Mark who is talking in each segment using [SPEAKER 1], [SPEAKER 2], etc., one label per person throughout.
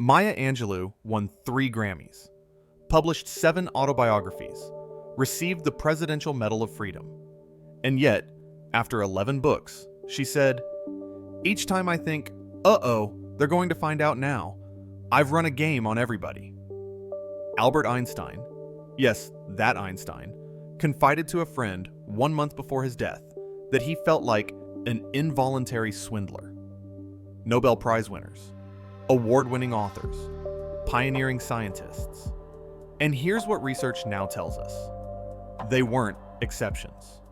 [SPEAKER 1] Maya Angelou won 3 Grammys, published 7 autobiographies, received the Presidential Medal of Freedom. And yet, after 11 books, she said, "Each time I think, uh-oh, they're going to find out now, I've run a game on everybody." Albert Einstein, yes, that Einstein, confided to a friend 1 month before his death that he felt like an involuntary swindler. Nobel Prize winners, award-winning authors, pioneering scientists. And here's what research now tells us. They weren't exceptions.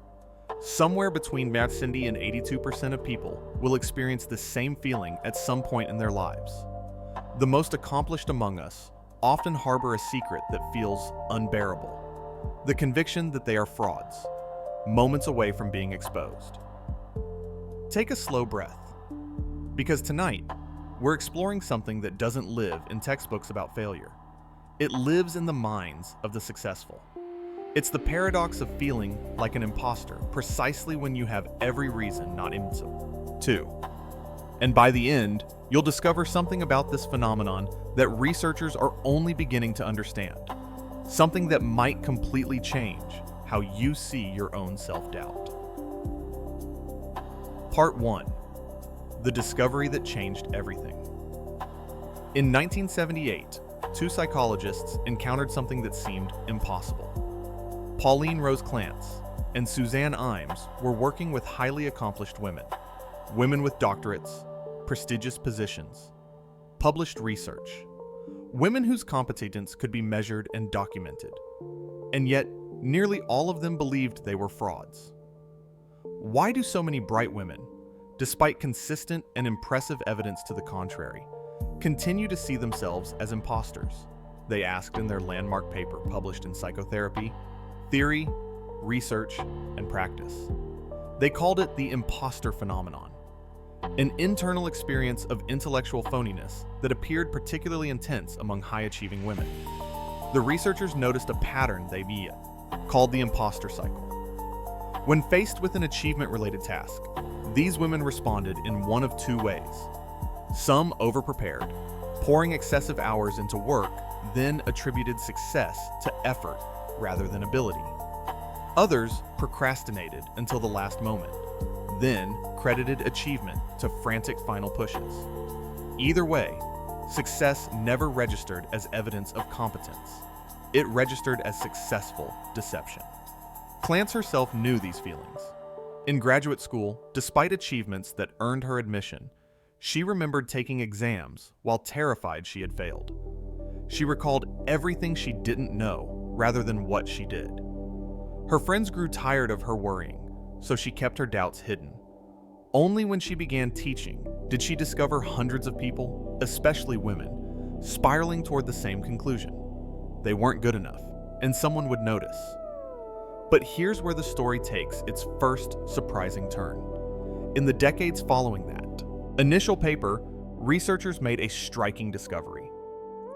[SPEAKER 1] Somewhere between 70 and 82% of people will experience the same feeling at some point in their lives. The most accomplished among us often harbor a secret that feels unbearable. The conviction that they are frauds, moments away from being exposed. Take a slow breath, because tonight, we're exploring something that doesn't live in textbooks about failure. It lives in the minds of the successful. It's the paradox of feeling like an imposter precisely when you have every reason not to. And by the end, you'll discover something about this phenomenon that researchers are only beginning to understand. Something that might completely change how you see your own self-doubt. Part 1. The discovery that changed everything. In 1978, 2 psychologists encountered something that seemed impossible. Pauline Rose Clance and Suzanne Imes were working with highly accomplished women with doctorates, prestigious positions, published research, women whose competence could be measured and documented. And yet, nearly all of them believed they were frauds. Why do so many bright women, despite consistent and impressive evidence to the contrary, continue to see themselves as imposters? They asked in their landmark paper published in Psychotherapy, Theory, Research, and Practice. They called it the imposter phenomenon, an internal experience of intellectual phoniness that appeared particularly intense among high-achieving women. The researchers noticed a pattern they called the imposter cycle. When faced with an achievement-related task, these women responded in one of 2 ways. Some overprepared, pouring excessive hours into work, then attributed success to effort rather than ability. Others procrastinated until the last moment, then credited achievement to frantic final pushes. Either way, success never registered as evidence of competence. It registered as successful deception. Clance herself knew these feelings. In graduate school, despite achievements that earned her admission, she remembered taking exams while terrified she had failed. She recalled everything she didn't know rather than what she did. Her friends grew tired of her worrying, so she kept her doubts hidden. Only when she began teaching did she discover hundreds of people, especially women, spiraling toward the same conclusion. They weren't good enough, and someone would notice. But here's where the story takes its first surprising turn. In the decades following that initial paper, researchers made a striking discovery.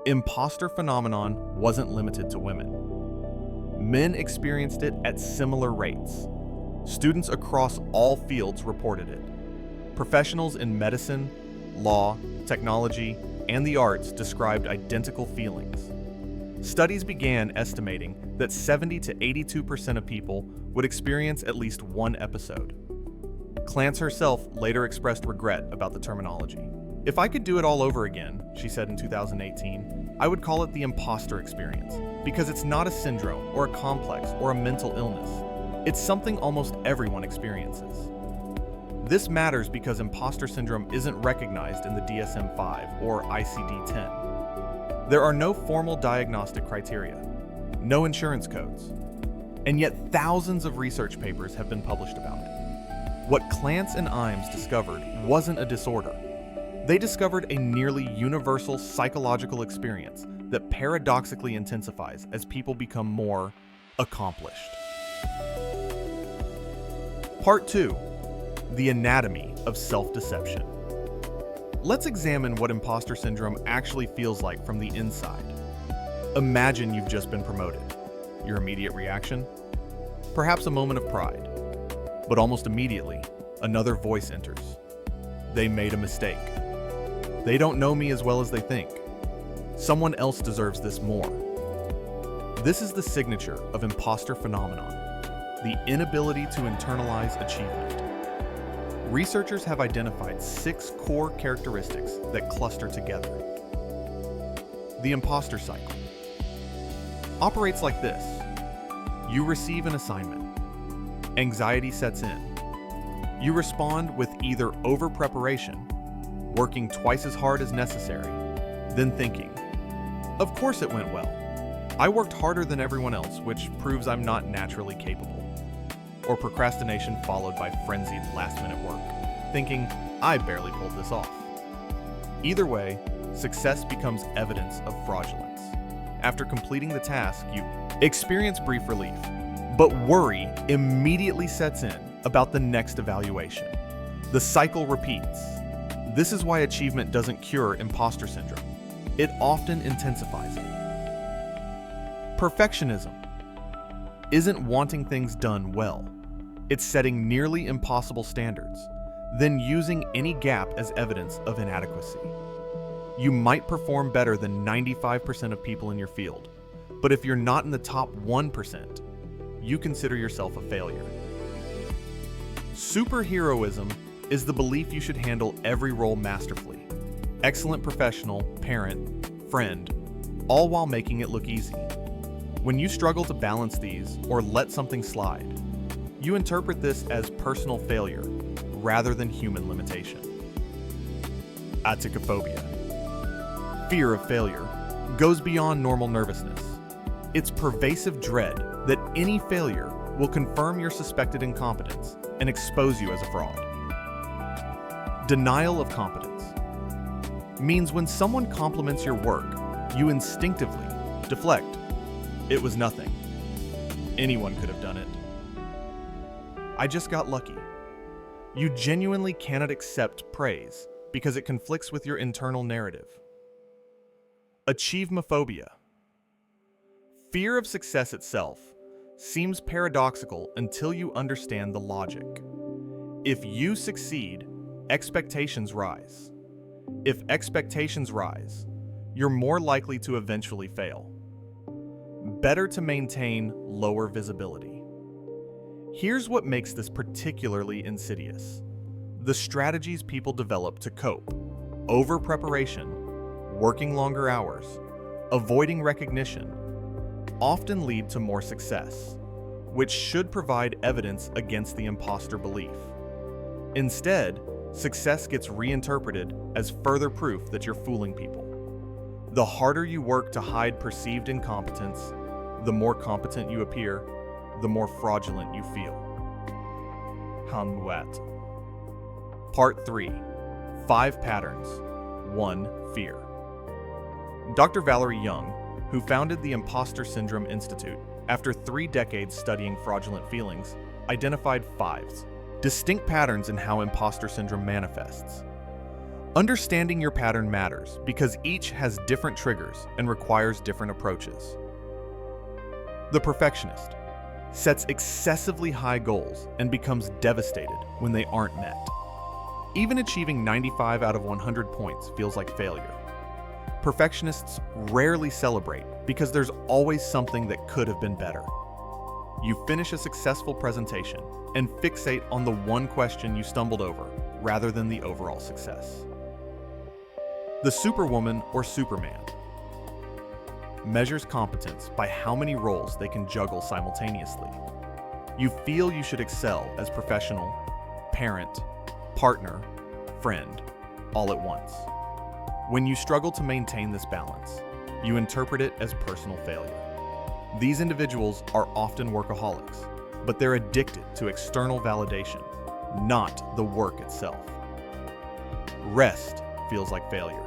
[SPEAKER 1] Imposter phenomenon wasn't limited to women. Men experienced it at similar rates. Students across all fields reported it. Professionals in medicine, law, technology, and the arts described identical feelings. Studies began estimating that 70 to 82% of people would experience at least one episode. Clance herself later expressed regret about the terminology. "If I could do it all over again," she said in 2018, "I would call it the imposter experience, because it's not a syndrome or a complex or a mental illness. It's something almost everyone experiences." This matters because imposter syndrome isn't recognized in the DSM-5 or ICD-10. There are no formal diagnostic criteria, no insurance codes, and yet thousands of research papers have been published about it. What Clance and Imes discovered wasn't a disorder. They discovered a nearly universal psychological experience that paradoxically intensifies as people become more accomplished. Part 2. The anatomy of self-deception. Let's examine what imposter syndrome actually feels like from the inside. Imagine you've just been promoted. Your immediate reaction? Perhaps a moment of pride. But almost immediately, another voice enters. They made a mistake. They don't know me as well as they think. Someone else deserves this more. This is the signature of imposter phenomenon, the inability to internalize achievement. Researchers have identified 6 core characteristics that cluster together. The imposter cycle operates like this. You receive an assignment. Anxiety sets in. You respond with either over-preparation, working twice as hard as necessary, then thinking, "Of course it went well. I worked harder than everyone else, which proves I'm not naturally capable." Or procrastination followed by frenzied last-minute work, thinking, "I barely pulled this off." Either way, success becomes evidence of fraudulence. After completing the task, you experience brief relief, but worry immediately sets in about the next evaluation. The cycle repeats. This is why achievement doesn't cure imposter syndrome. It often intensifies it. Perfectionism isn't wanting things done well. It's setting nearly impossible standards, then using any gap as evidence of inadequacy. You might perform better than 95% of people in your field, but if you're not in the top 1%, you consider yourself a failure. Superheroism is the belief you should handle every role masterfully. Excellent professional, parent, friend, all while making it look easy. When you struggle to balance these or let something slide, you interpret this as personal failure rather than human limitation. Aticophobia. Fear of failure goes beyond normal nervousness. It's pervasive dread that any failure will confirm your suspected incompetence and expose you as a fraud. Denial of competence means when someone compliments your work, you instinctively deflect. It was nothing. Anyone could have done it. I just got lucky. You genuinely cannot accept praise because it conflicts with your internal narrative. Achievemophobia. Fear of success itself seems paradoxical until you understand the logic. If you succeed, expectations rise. If expectations rise, you're more likely to eventually fail. Better to maintain lower visibility. Here's what makes this particularly insidious. The strategies people develop to cope: over-preparation, working longer hours, avoiding recognition, often lead to more success, which should provide evidence against the imposter belief. Instead, success gets reinterpreted as further proof that you're fooling people. The harder you work to hide perceived incompetence, the more competent you appear, the more fraudulent you feel. Hanwat. Part 3. 5 Patterns. 1. Fear. Dr. Valerie Young, who founded the Imposter Syndrome Institute after 3 decades studying fraudulent feelings, identified 5 distinct patterns in how imposter syndrome manifests. Understanding your pattern matters because each has different triggers and requires different approaches. The perfectionist sets excessively high goals and becomes devastated when they aren't met. Even achieving 95 out of 100 points feels like failure. Perfectionists rarely celebrate because there's always something that could have been better. You finish a successful presentation and fixate on the one question you stumbled over rather than the overall success. The Superwoman or Superman measures competence by how many roles they can juggle simultaneously. You feel you should excel as professional, parent, partner, friend, all at once. When you struggle to maintain this balance, you interpret it as personal failure. These individuals are often workaholics, but they're addicted to external validation, not the work itself. Rest feels like failure.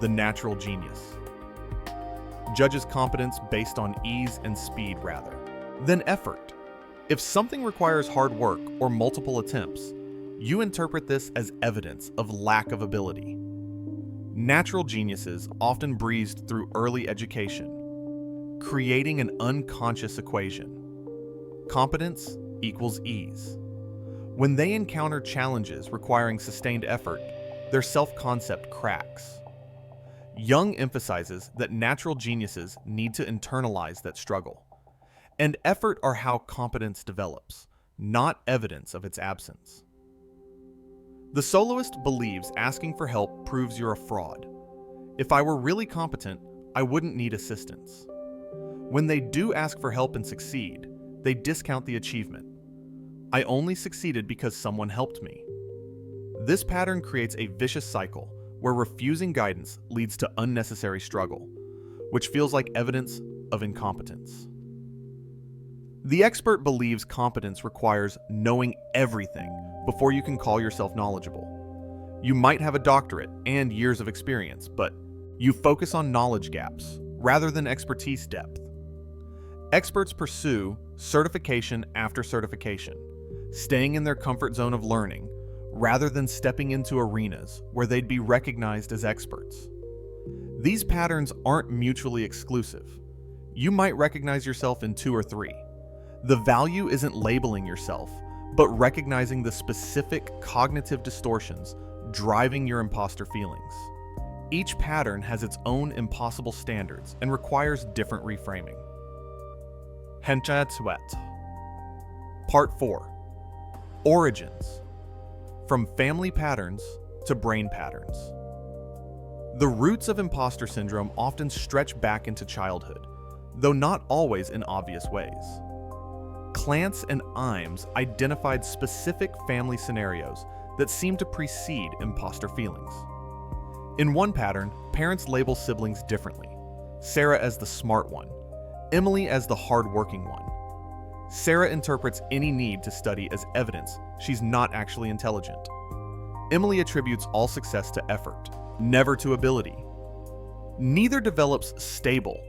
[SPEAKER 1] The natural genius judges competence based on ease and speed rather than effort. If something requires hard work or multiple attempts, you interpret this as evidence of lack of ability. Natural geniuses often breezed through early education, creating an unconscious equation. Competence equals ease. When they encounter challenges requiring sustained effort, their self-concept cracks. Jung emphasizes that natural geniuses need to internalize that struggle, and effort are how competence develops, not evidence of its absence. The soloist believes asking for help proves you're a fraud. If I were really competent, I wouldn't need assistance. When they do ask for help and succeed, they discount the achievement. I only succeeded because someone helped me. This pattern creates a vicious cycle where refusing guidance leads to unnecessary struggle, which feels like evidence of incompetence. The expert believes competence requires knowing everything before you can call yourself knowledgeable. You might have a doctorate and years of experience, but you focus on knowledge gaps rather than expertise depth. Experts pursue certification after certification, staying in their comfort zone of learning rather than stepping into arenas where they'd be recognized as experts. These patterns aren't mutually exclusive. You might recognize yourself in 2 or 3. The value isn't labeling yourself, but recognizing the specific cognitive distortions driving your imposter feelings. Each pattern has its own impossible standards and requires different reframing. Part 4. Origins. From family patterns to brain patterns. The roots of imposter syndrome often stretch back into childhood, though not always in obvious ways. Clance and Imes identified specific family scenarios that seem to precede imposter feelings. In one pattern, parents label siblings differently. Sarah as the smart one, Emily as the hardworking one. Sarah interprets any need to study as evidence she's not actually intelligent. Emily attributes all success to effort, never to ability. Neither develops stable,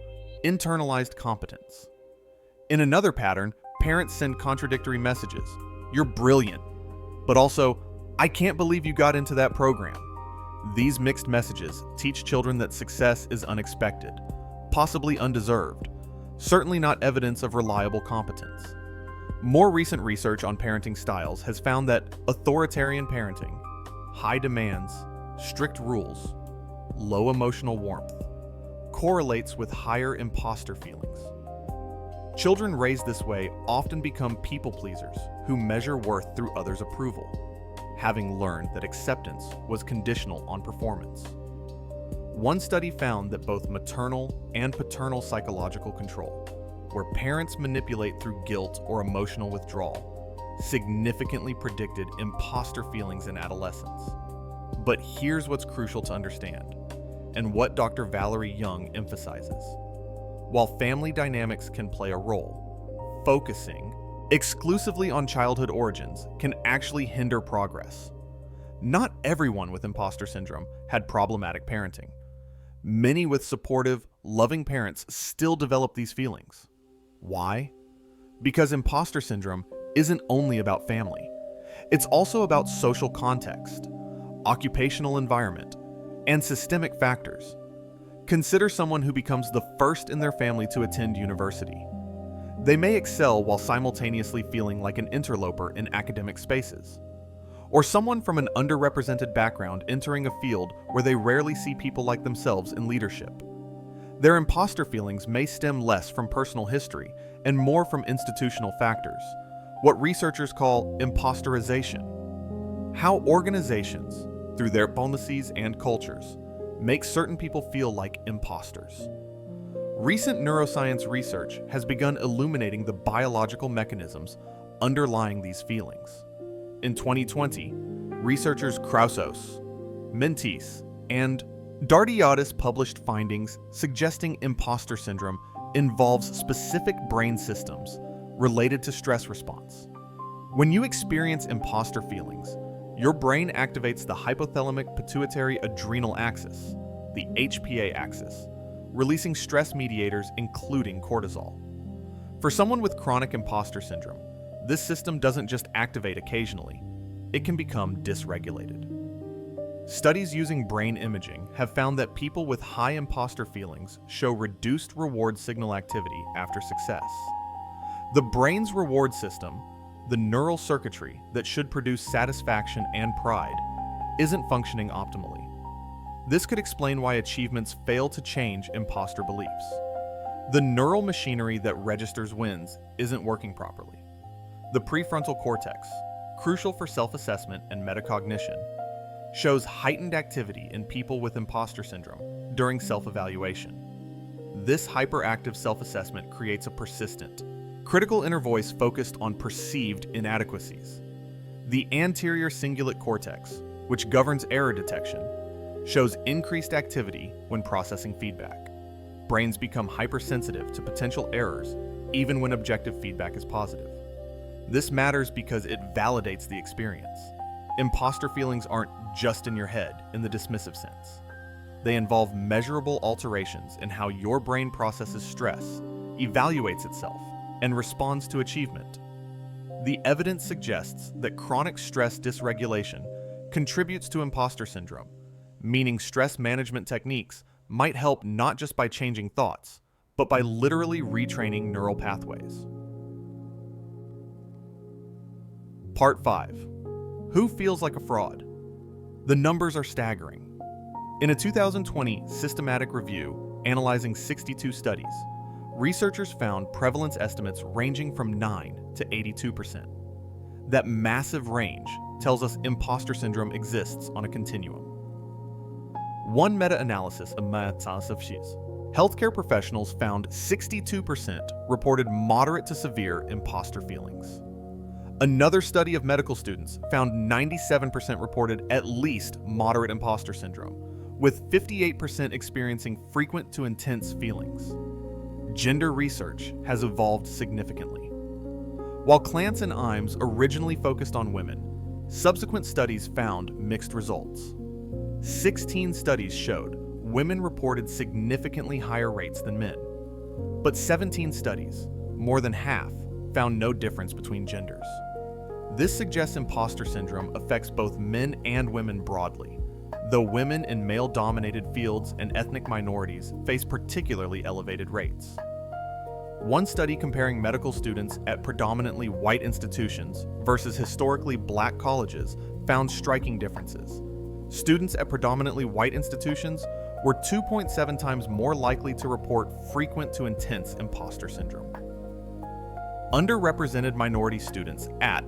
[SPEAKER 1] internalized competence. In another pattern, parents send contradictory messages. You're brilliant, but also, I can't believe you got into that program. These mixed messages teach children that success is unexpected, possibly undeserved, certainly not evidence of reliable competence. More recent research on parenting styles has found that authoritarian parenting, high demands, strict rules, low emotional warmth, correlates with higher imposter feelings. Children raised this way often become people pleasers who measure worth through others' approval, having learned that acceptance was conditional on performance. One study found that both maternal and paternal psychological control, where parents manipulate through guilt or emotional withdrawal, significantly predicted imposter feelings in adolescence. But here's what's crucial to understand, and what Dr. Valerie Jung emphasizes. While family dynamics can play a role, focusing exclusively on childhood origins can actually hinder progress. Not everyone with imposter syndrome had problematic parenting. Many with supportive, loving parents still develop these feelings. Why? Because imposter syndrome isn't only about family. It's also about social context, occupational environment, and systemic factors. Consider someone who becomes the first in their family to attend university. They may excel while simultaneously feeling like an interloper in academic spaces. Or someone from an underrepresented background entering a field where they rarely see people like themselves in leadership. Their imposter feelings may stem less from personal history and more from institutional factors, what researchers call imposterization. How organizations, through their policies and cultures, make certain people feel like imposters. Recent neuroscience research has begun illuminating the biological mechanisms underlying these feelings. In 2020, researchers Krausos, Mentis, and Dardiadis published findings suggesting imposter syndrome involves specific brain systems related to stress response. When you experience imposter feelings, your brain activates the hypothalamic pituitary adrenal axis, the HPA axis, releasing stress mediators including cortisol. For someone with chronic imposter syndrome, this system doesn't just activate occasionally, it can become dysregulated. Studies using brain imaging have found that people with high imposter feelings show reduced reward signal activity after success. The brain's reward system, the neural circuitry that should produce satisfaction and pride, isn't functioning optimally. This could explain why achievements fail to change imposter beliefs. The neural machinery that registers wins isn't working properly. The prefrontal cortex, crucial for self-assessment and metacognition, shows heightened activity in people with imposter syndrome during self-evaluation. This hyperactive self-assessment creates a persistent, critical inner voice focused on perceived inadequacies. The anterior cingulate cortex, which governs error detection, shows increased activity when processing feedback. Brains become hypersensitive to potential errors even when objective feedback is positive. This matters because it validates the experience. Imposter feelings aren't just in your head in the dismissive sense. They involve measurable alterations in how your brain processes stress, evaluates itself, and responds to achievement. The evidence suggests that chronic stress dysregulation contributes to imposter syndrome, meaning stress management techniques might help not just by changing thoughts, but by literally retraining neural pathways. Part 5. Who feels like a fraud? The numbers are staggering. In a 2020 systematic review analyzing 62 studies, researchers found prevalence estimates ranging from 9 to 82%. That massive range tells us imposter syndrome exists on a continuum. One meta-analysis of healthcare professionals found 62% reported moderate to severe imposter feelings. Another study of medical students found 97% reported at least moderate imposter syndrome, with 58% experiencing frequent to intense feelings. Gender research has evolved significantly. While Clance and Imes originally focused on women, subsequent studies found mixed results. 16 studies showed women reported significantly higher rates than men, but 17 studies, more than half, found no difference between genders. This suggests imposter syndrome affects both men and women broadly, though women in male-dominated fields and ethnic minorities face particularly elevated rates. One study comparing medical students at predominantly white institutions versus historically black colleges found striking differences. Students at predominantly white institutions were 2.7 times more likely to report frequent to intense imposter syndrome. Underrepresented minority students at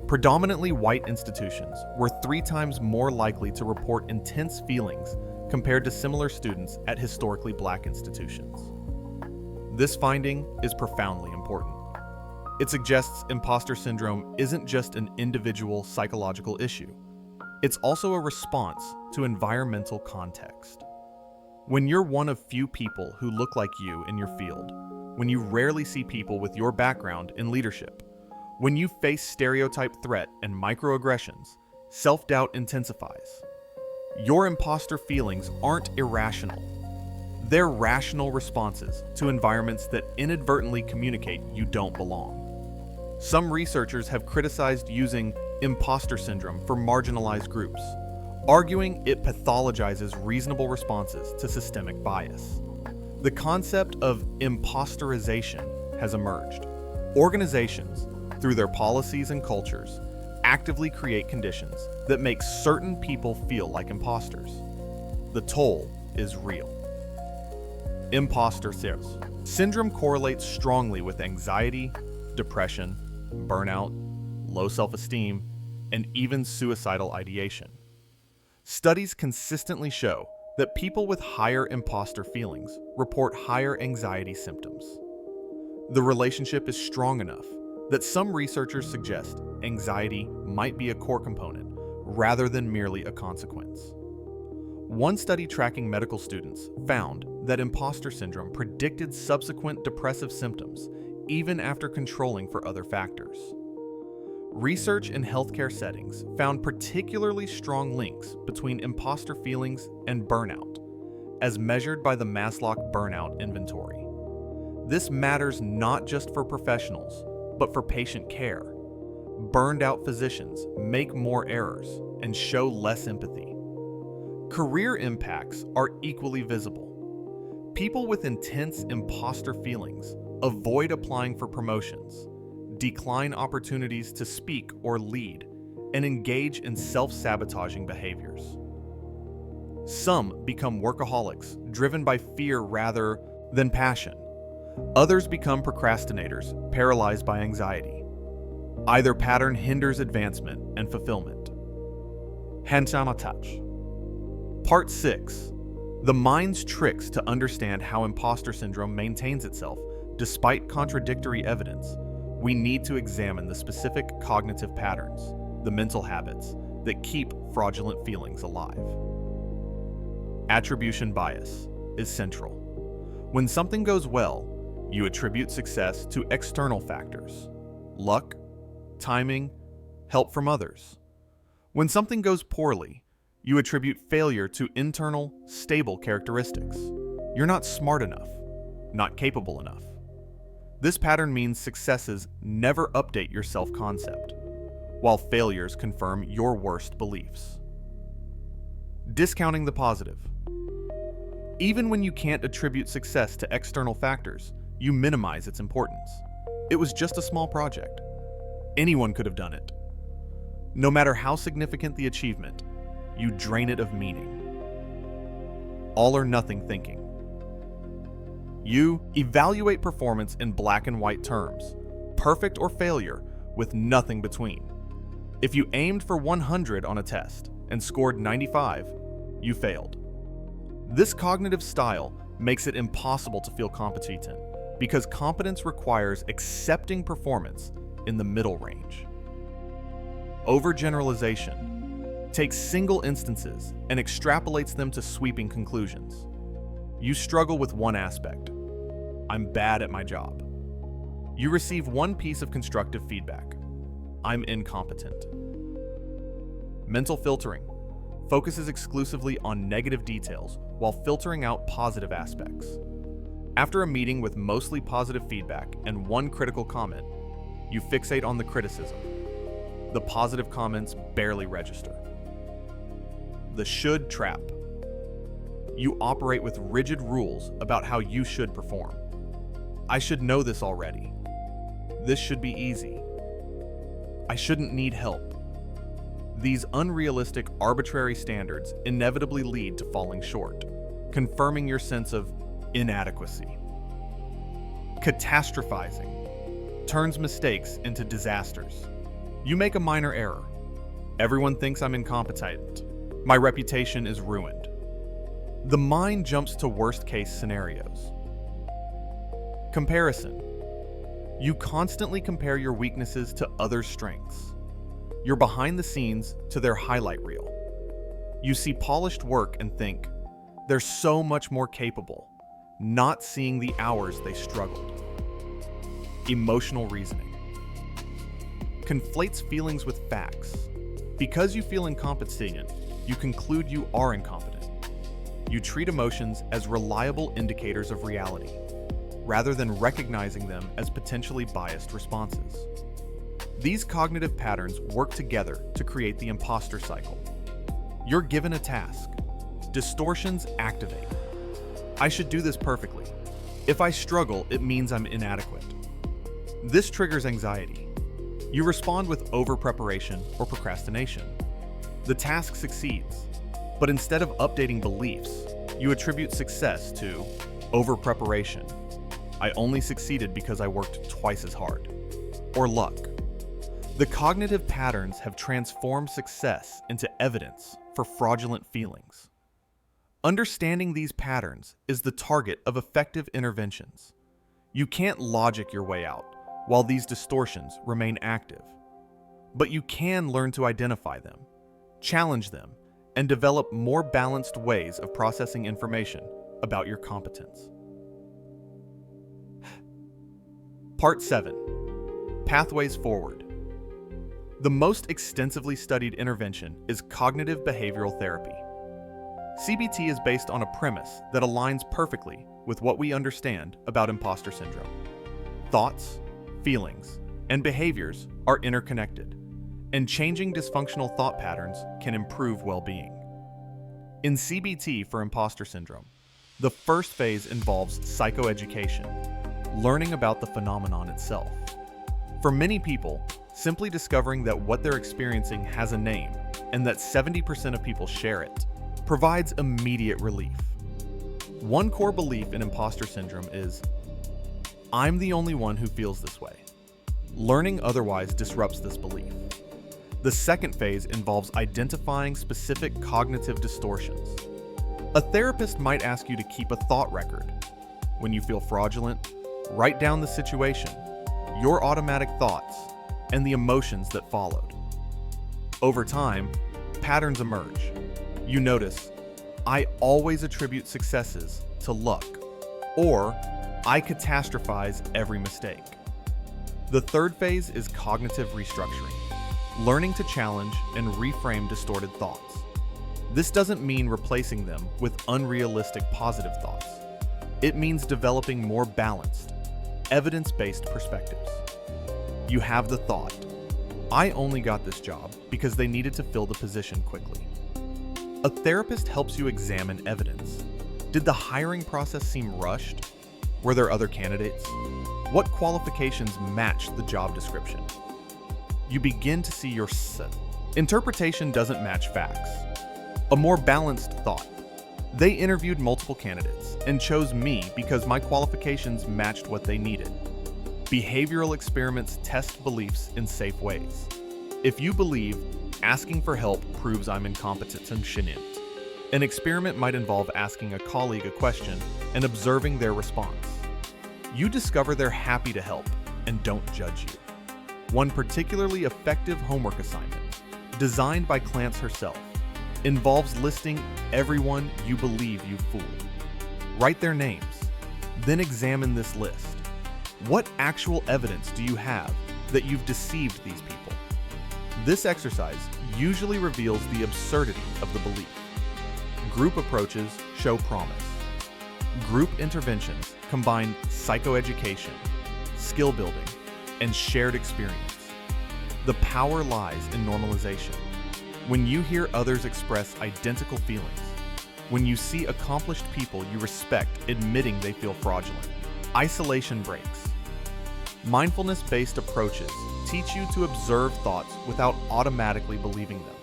[SPEAKER 1] predominantly white institutions were 3 times more likely to report intense feelings compared to similar students at historically black institutions. This finding is profoundly important. It suggests imposter syndrome isn't just an individual psychological issue. It's also a response to environmental context. When you're one of few people who look like you in your field, when you rarely see people with your background in leadership, when you face stereotype threat and microaggressions, self-doubt intensifies. Your imposter feelings aren't irrational. They're rational responses to environments that inadvertently communicate you don't belong. Some researchers have criticized using imposter syndrome for marginalized groups, arguing it pathologizes reasonable responses to systemic bias. The concept of imposterization has emerged. Organizations, through their policies and cultures, actively create conditions that make certain people feel like imposters. The toll is real. Imposter syndrome correlates strongly with anxiety, depression, burnout, low self-esteem, and even suicidal ideation. Studies consistently show that people with higher imposter feelings report higher anxiety symptoms. The relationship is strong enough that some researchers suggest anxiety might be a core component rather than merely a consequence. One study tracking medical students found that imposter syndrome predicted subsequent depressive symptoms even after controlling for other factors. Research in healthcare settings found particularly strong links between imposter feelings and burnout, as measured by the Maslow Burnout Inventory. This matters not just for professionals, but for patient care. Burned out physicians make more errors and show less empathy. Career impacts are equally visible. People with intense imposter feelings avoid applying for promotions, decline opportunities to speak or lead, and engage in self-sabotaging behaviors. Some become workaholics, driven by fear rather than passion. Others become procrastinators, paralyzed by anxiety. Either pattern hinders advancement and fulfillment. Touch. Part 6. The mind's tricks to understand how imposter syndrome maintains itself despite contradictory evidence. We need to examine the specific cognitive patterns, the mental habits, that keep fraudulent feelings alive. Attribution bias is central. When something goes well, you attribute success to external factors: luck, timing, help from others. When something goes poorly, you attribute failure to internal, stable characteristics. You're not smart enough, not capable enough. This pattern means successes never update your self-concept, while failures confirm your worst beliefs. Discounting the positive. Even when you can't attribute success to external factors, you minimize its importance. It was just a small project. Anyone could have done it. No matter how significant the achievement, you drain it of meaning. All or nothing thinking. You evaluate performance in black and white terms, perfect or failure, with nothing between. If you aimed for 100 on a test and scored 95, you failed. This cognitive style makes it impossible to feel competent because competence requires accepting performance in the middle range. Overgeneralization takes single instances and extrapolates them to sweeping conclusions. You struggle with one aspect. I'm bad at my job. You receive one piece of constructive feedback. I'm incompetent. Mental filtering focuses exclusively on negative details while filtering out positive aspects. After a meeting with mostly positive feedback and one critical comment, you fixate on the criticism. The positive comments barely register. The should trap. You operate with rigid rules about how you should perform. I should know this already. This should be easy. I shouldn't need help. These unrealistic, arbitrary standards inevitably lead to falling short, confirming your sense of inadequacy. Catastrophizing turns mistakes into disasters. You make a minor error. Everyone thinks I'm incompetent. My reputation is ruined. The mind jumps to worst-case scenarios. Comparison. You constantly compare your weaknesses to others' strengths. You're behind the scenes to their highlight reel. You see polished work and think, they're so much more capable, not seeing the hours they struggled. Emotional reasoning conflates feelings with facts. Because you feel incompetent, you conclude you are incompetent. You treat emotions as reliable indicators of reality, rather than recognizing them as potentially biased responses. These cognitive patterns work together to create the imposter cycle. You're given a task. Distortions activate. I should do this perfectly. If I struggle, it means I'm inadequate. This triggers anxiety. You respond with over-preparation or procrastination. The task succeeds, but instead of updating beliefs, you attribute success to over-preparation. I only succeeded because I worked twice as hard. Or luck. The cognitive patterns have transformed success into evidence for fraudulent feelings. Understanding these patterns is the target of effective interventions. You can't logic your way out while these distortions remain active. But you can learn to identify them, challenge them, and develop more balanced ways of processing information about your competence. Part 7. Pathways forward. The most extensively studied intervention is cognitive behavioral therapy. CBT is based on a premise that aligns perfectly with what we understand about imposter syndrome. Thoughts, feelings, and behaviors are interconnected, and changing dysfunctional thought patterns can improve well-being. In CBT for imposter syndrome, the first phase involves psychoeducation, learning about the phenomenon itself. For many people, simply discovering that what they're experiencing has a name and that 70% of people share it provides immediate relief. One core belief in imposter syndrome is, I'm the only one who feels this way. Learning otherwise disrupts this belief. The second phase involves identifying specific cognitive distortions. A therapist might ask you to keep a thought record. When you feel fraudulent, write down the situation, your automatic thoughts, and the emotions that followed. Over time, patterns emerge. You notice, I always attribute successes to luck, or I catastrophize every mistake. The third phase is cognitive restructuring, learning to challenge and reframe distorted thoughts. This doesn't mean replacing them with unrealistic positive thoughts. It means developing more balanced, evidence-based perspectives. You have the thought, I only got this job because they needed to fill the position quickly. A therapist helps you examine evidence. Did the hiring process seem rushed? Were there other candidates? What qualifications matched the job description? You begin to see your interpretation doesn't match facts. A more balanced thought. They interviewed multiple candidates and chose me because my qualifications matched what they needed. Behavioral experiments test beliefs in safe ways. If you believe asking for help proves I'm incompetent and shouldn't, an experiment might involve asking a colleague a question and observing their response. You discover they're happy to help and don't judge you. One particularly effective homework assignment, designed by Clance herself, involves listing everyone you believe you fooled. Write their names, then examine this list. What actual evidence do you have that you've deceived these people? This exercise usually reveals the absurdity of the belief. Group approaches show promise. Group interventions combine psychoeducation, skill building, and shared experience. The power lies in normalization. When you hear others express identical feelings, when you see accomplished people you respect admitting they feel fraudulent, isolation breaks. Mindfulness-based approaches teach you to observe thoughts without automatically believing them.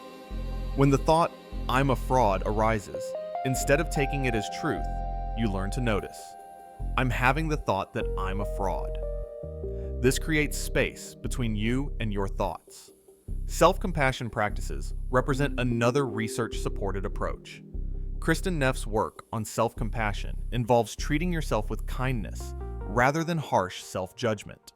[SPEAKER 1] When the thought, I'm a fraud, arises, instead of taking it as truth, you learn to notice, I'm having the thought that I'm a fraud. This creates space between you and your thoughts. Self-compassion practices represent another research-supported approach. Kristin Neff's work on self-compassion involves treating yourself with kindness rather than harsh self-judgment,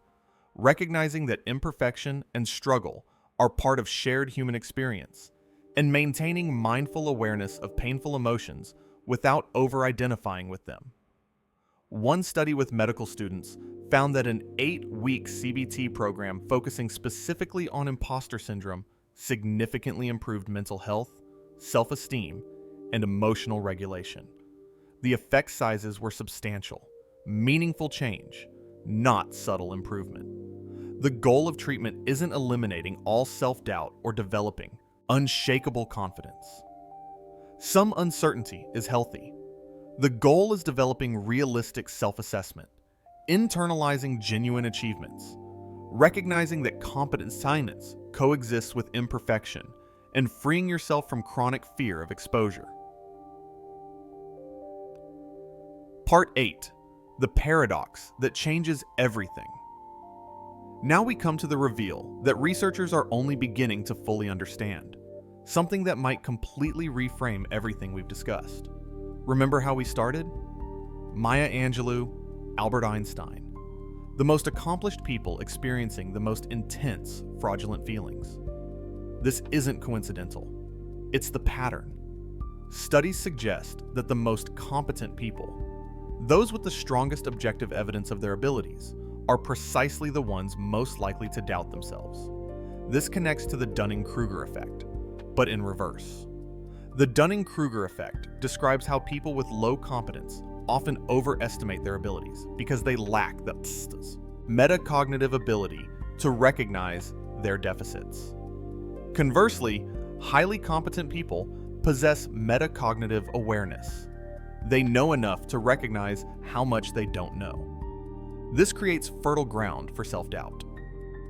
[SPEAKER 1] recognizing that imperfection and struggle are part of shared human experience, and maintaining mindful awareness of painful emotions without over-identifying with them. One study with medical students found that an 8-week CBT program focusing specifically on imposter syndrome significantly improved mental health, self-esteem, and emotional regulation. The effect sizes were substantial, meaningful change, not subtle improvement. The goal of treatment isn't eliminating all self-doubt or developing unshakable confidence. Some uncertainty is healthy. The goal is developing realistic self-assessment, internalizing genuine achievements, recognizing that competence coexists with imperfection, and freeing yourself from chronic fear of exposure. Part 8. The paradox that changes everything. Now we come to the reveal that researchers are only beginning to fully understand, something that might completely reframe everything we've discussed. Remember how we started? Maya Angelou, Albert Einstein, the most accomplished people experiencing the most intense fraudulent feelings. This isn't coincidental. It's the pattern. Studies suggest that the most competent people, those with the strongest objective evidence of their abilities, are precisely the ones most likely to doubt themselves. This connects to the Dunning-Kruger effect, but in reverse. The Dunning-Kruger effect describes how people with low competence often overestimate their abilities because they lack the metacognitive ability to recognize their deficits. Conversely, highly competent people possess metacognitive awareness. They know enough to recognize how much they don't know. This creates fertile ground for self-doubt.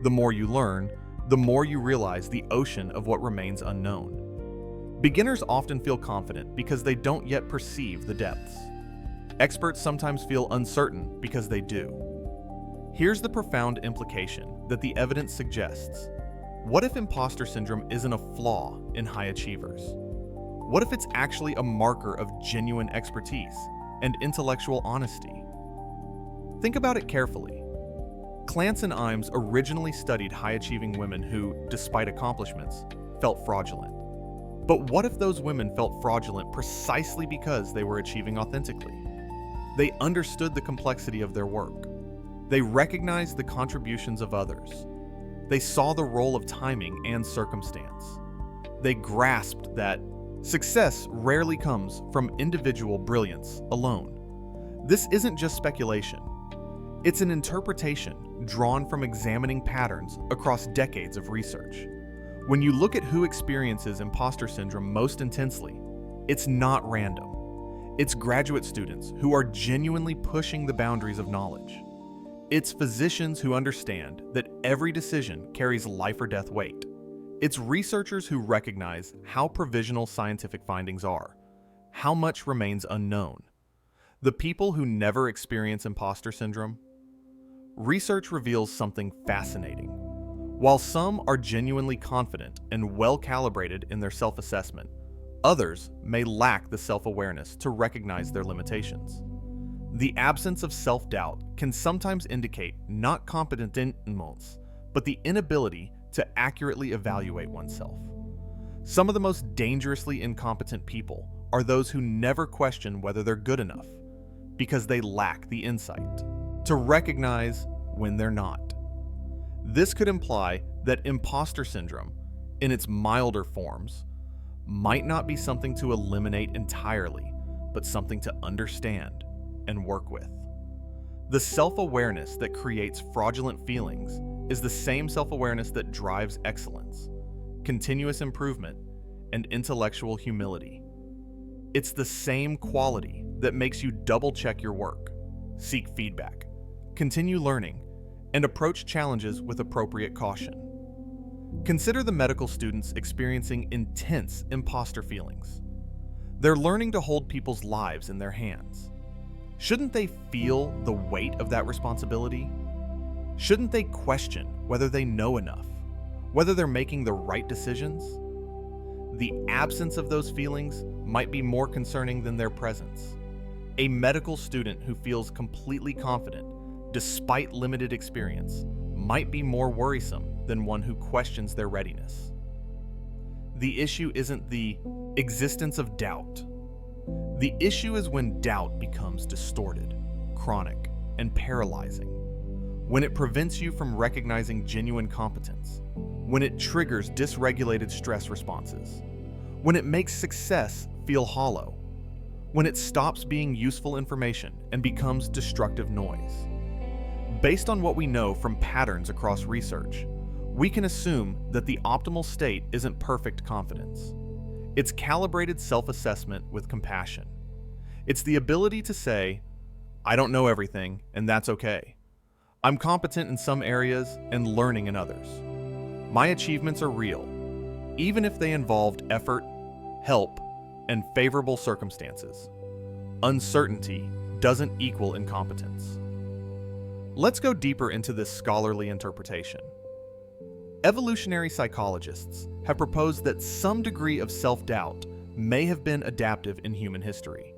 [SPEAKER 1] The more you learn, the more you realize the ocean of what remains unknown. Beginners often feel confident because they don't yet perceive the depths. Experts sometimes feel uncertain because they do. Here's the profound implication that the evidence suggests. What if imposter syndrome isn't a flaw in high achievers? What if it's actually a marker of genuine expertise and intellectual honesty? Think about it carefully. Clance and Imes originally studied high-achieving women who, despite accomplishments, felt fraudulent. But what if those women felt fraudulent precisely because they were achieving authentically? They understood the complexity of their work. They recognized the contributions of others. They saw the role of timing and circumstance. They grasped that success rarely comes from individual brilliance alone. This isn't just speculation. It's an interpretation drawn from examining patterns across decades of research. When you look at who experiences imposter syndrome most intensely, it's not random. It's graduate students who are genuinely pushing the boundaries of knowledge. It's physicians who understand that every decision carries life or death weight. It's researchers who recognize how provisional scientific findings are, how much remains unknown. The people who never experience imposter syndrome. Research reveals something fascinating. While some are genuinely confident and well-calibrated in their self-assessment, others may lack the self-awareness to recognize their limitations. The absence of self-doubt can sometimes indicate not competence, but the inability to accurately evaluate oneself. Some of the most dangerously incompetent people are those who never question whether they're good enough, because they lack the insight to recognize when they're not. This could imply that imposter syndrome, in its milder forms, might not be something to eliminate entirely, but something to understand and work with. The self-awareness that creates fraudulent feelings is the same self-awareness that drives excellence, continuous improvement, and intellectual humility. It's the same quality that makes you double-check your work, seek feedback, continue learning, and approach challenges with appropriate caution. Consider the medical students experiencing intense imposter feelings. They're learning to hold people's lives in their hands. Shouldn't they feel the weight of that responsibility? Shouldn't they question whether they know enough, whether they're making the right decisions? The absence of those feelings might be more concerning than their presence. A medical student who feels completely confident, despite limited experience, might be more worrisome than one who questions their readiness. The issue isn't the existence of doubt. The issue is when doubt becomes distorted, chronic, and paralyzing. When it prevents you from recognizing genuine competence. When it triggers dysregulated stress responses. When it makes success feel hollow. When it stops being useful information and becomes destructive noise. Based on what we know from patterns across research, we can assume that the optimal state isn't perfect confidence. It's calibrated self-assessment with compassion. It's the ability to say, I don't know everything, and that's okay. I'm competent in some areas and learning in others. My achievements are real, even if they involved effort, help, and favorable circumstances. Uncertainty doesn't equal incompetence. Let's go deeper into this scholarly interpretation. Evolutionary psychologists have proposed that some degree of self-doubt may have been adaptive in human history.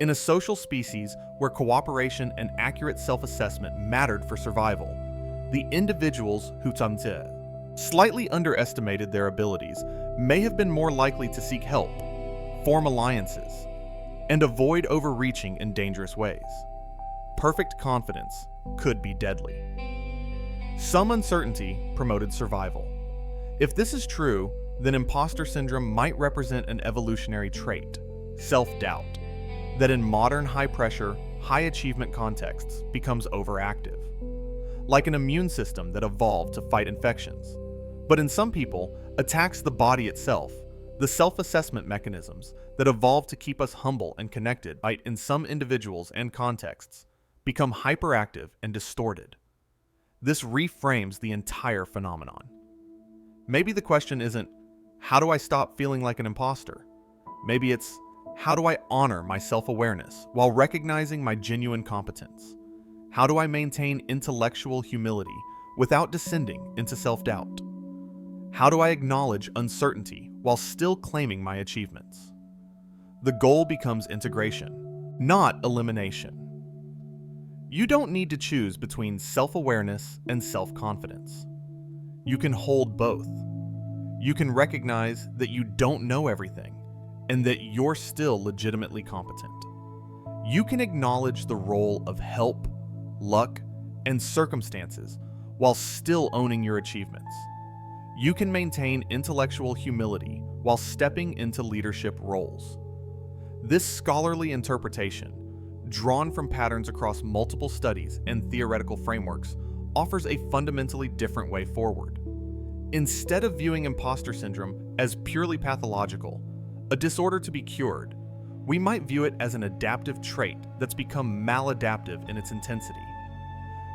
[SPEAKER 1] In a social species where cooperation and accurate self-assessment mattered for survival, the individuals who slightly underestimated their abilities may have been more likely to seek help, form alliances, and avoid overreaching in dangerous ways. Perfect confidence could be deadly. Some uncertainty promoted survival. If this is true, then imposter syndrome might represent an evolutionary trait, self-doubt, that in modern high-pressure, high-achievement contexts becomes overactive. Like an immune system that evolved to fight infections. But in some people, attacks the body itself, the self-assessment mechanisms that evolved to keep us humble and connected, might in some individuals and contexts become hyperactive and distorted. This reframes the entire phenomenon. Maybe the question isn't, how do I stop feeling like an imposter? Maybe it's, how do I honor my self-awareness while recognizing my genuine competence? How do I maintain intellectual humility without descending into self-doubt? How do I acknowledge uncertainty while still claiming my achievements? The goal becomes integration, not elimination. You don't need to choose between self-awareness and self-confidence. You can hold both. You can recognize that you don't know everything and that you're still legitimately competent. You can acknowledge the role of help, luck, and circumstances while still owning your achievements. You can maintain intellectual humility while stepping into leadership roles. This scholarly interpretation, drawn from patterns across multiple studies and theoretical frameworks, offers a fundamentally different way forward. Instead of viewing imposter syndrome as purely pathological, a disorder to be cured, we might view it as an adaptive trait that's become maladaptive in its intensity.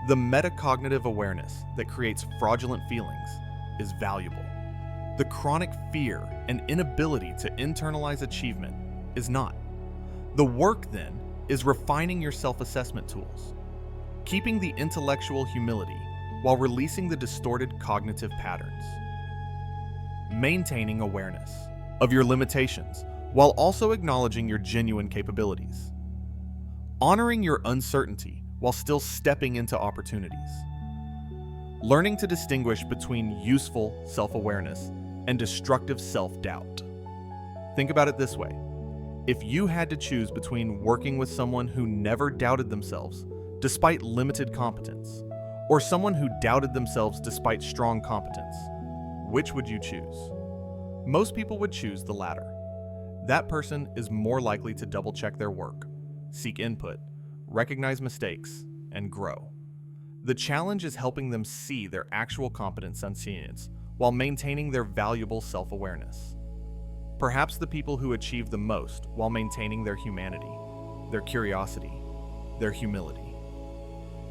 [SPEAKER 1] The metacognitive awareness that creates fraudulent feelings is valuable. The chronic fear and inability to internalize achievement is not. The work, then, is refining your self-assessment tools, keeping the intellectual humility while releasing the distorted cognitive patterns, maintaining awareness of your limitations while also acknowledging your genuine capabilities, honoring your uncertainty while still stepping into opportunities, learning to distinguish between useful self-awareness and destructive self-doubt. Think about it this way. If you had to choose between working with someone who never doubted themselves despite limited competence, or someone who doubted themselves despite strong competence, which would you choose? Most people would choose the latter. That person is more likely to double-check their work, seek input, recognize mistakes, and grow. The challenge is helping them see their actual competence and sentience while maintaining their valuable self-awareness. Perhaps the people who achieve the most while maintaining their humanity, their curiosity, their humility.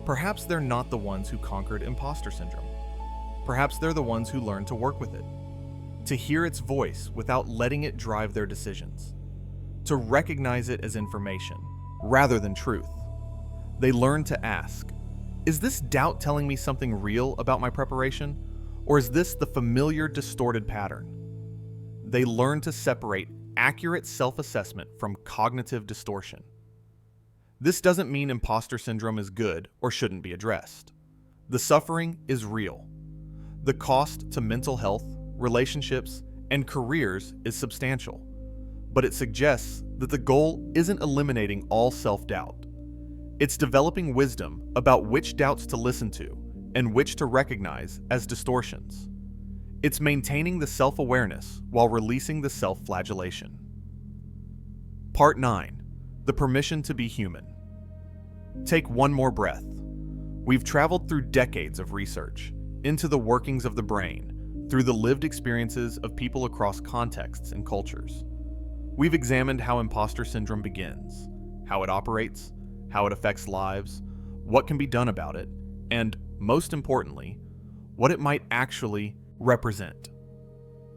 [SPEAKER 1] Perhaps they're not the ones who conquered imposter syndrome. Perhaps they're the ones who learned to work with it, to hear its voice without letting it drive their decisions, to recognize it as information rather than truth. They learn to ask, is this doubt telling me something real about my preparation, or is this the familiar distorted pattern? They learn to separate accurate self-assessment from cognitive distortion. This doesn't mean imposter syndrome is good or shouldn't be addressed. The suffering is real. The cost to mental health, relationships, and careers is substantial, but it suggests that the goal isn't eliminating all self-doubt. It's developing wisdom about which doubts to listen to and which to recognize as distortions. It's maintaining the self-awareness while releasing the self-flagellation. Part 9. The permission to be human. Take one more breath. We've traveled through decades of research into the workings of the brain through the lived experiences of people across contexts and cultures. We've examined how imposter syndrome begins, how it operates, how it affects lives, what can be done about it, and, most importantly, what it might actually represent.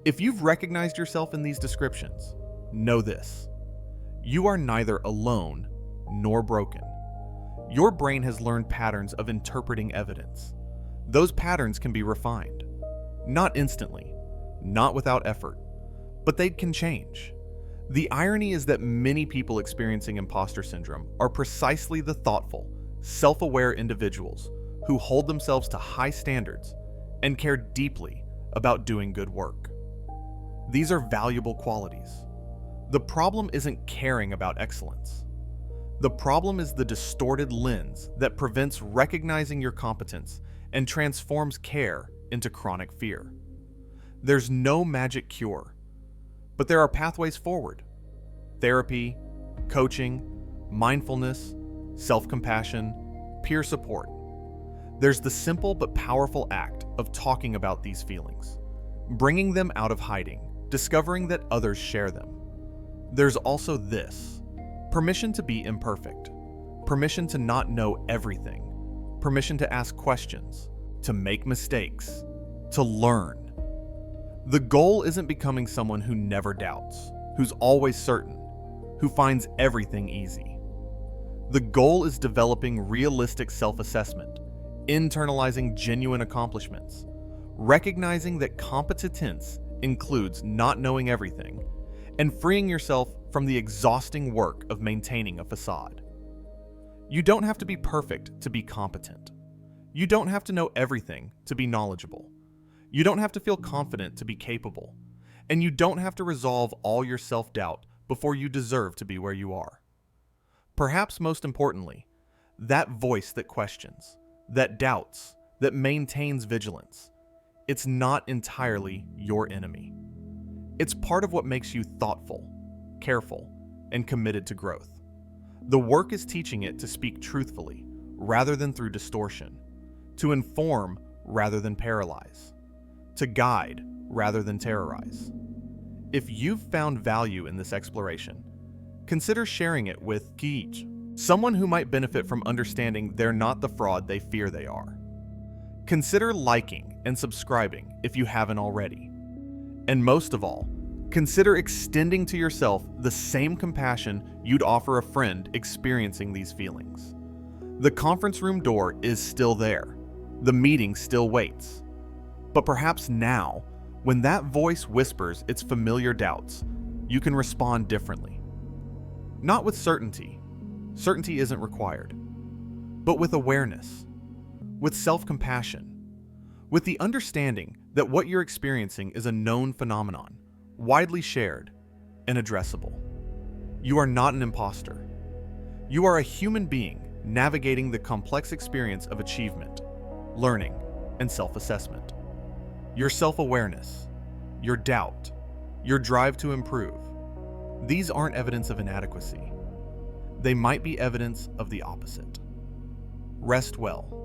[SPEAKER 1] If you've recognized yourself in these descriptions, know this: you are neither alone nor broken. Your brain has learned patterns of interpreting evidence. Those patterns can be refined. Not instantly, not without effort, but they can change. The irony is that many people experiencing imposter syndrome are precisely the thoughtful, self-aware individuals who hold themselves to high standards and care deeply about doing good work. These are valuable qualities. The problem isn't caring about excellence. The problem is the distorted lens that prevents recognizing your competence and transforms care into chronic fear. There's no magic cure, but there are pathways forward. Therapy, coaching, mindfulness, self-compassion, peer support. There's the simple but powerful act of talking about these feelings, bringing them out of hiding, discovering that others share them. There's also this: permission to be imperfect, permission to not know everything, permission to ask questions, to make mistakes, to learn. The goal isn't becoming someone who never doubts, who's always certain, who finds everything easy. The goal is developing realistic self-assessment, internalizing genuine accomplishments, recognizing that competence includes not knowing everything, and freeing yourself from the exhausting work of maintaining a facade. You don't have to be perfect to be competent. You don't have to know everything to be knowledgeable. You don't have to feel confident to be capable. And you don't have to resolve all your self-doubt before you deserve to be where you are. Perhaps most importantly, that voice that questions, that doubts, that maintains vigilance, it's not entirely your enemy. It's part of what makes you thoughtful, careful, and committed to growth. The work is teaching it to speak truthfully rather than through distortion, to inform rather than paralyze, to guide rather than terrorize. If you've found value in this exploration, consider sharing it with Geej, someone who might benefit from understanding they're not the fraud they fear they are. Consider liking and subscribing if you haven't already. And most of all, consider extending to yourself the same compassion you'd offer a friend experiencing these feelings. The conference room door is still there. The meeting still waits. But perhaps now, when that voice whispers its familiar doubts, you can respond differently. Not with certainty. Certainty isn't required. But with awareness, with self-compassion, with the understanding that what you're experiencing is a known phenomenon, widely shared and addressable. You are not an imposter. You are a human being navigating the complex experience of achievement, learning, and self-assessment. Your self-awareness, your doubt, your drive to improve, these aren't evidence of inadequacy. They might be evidence of the opposite. Rest well.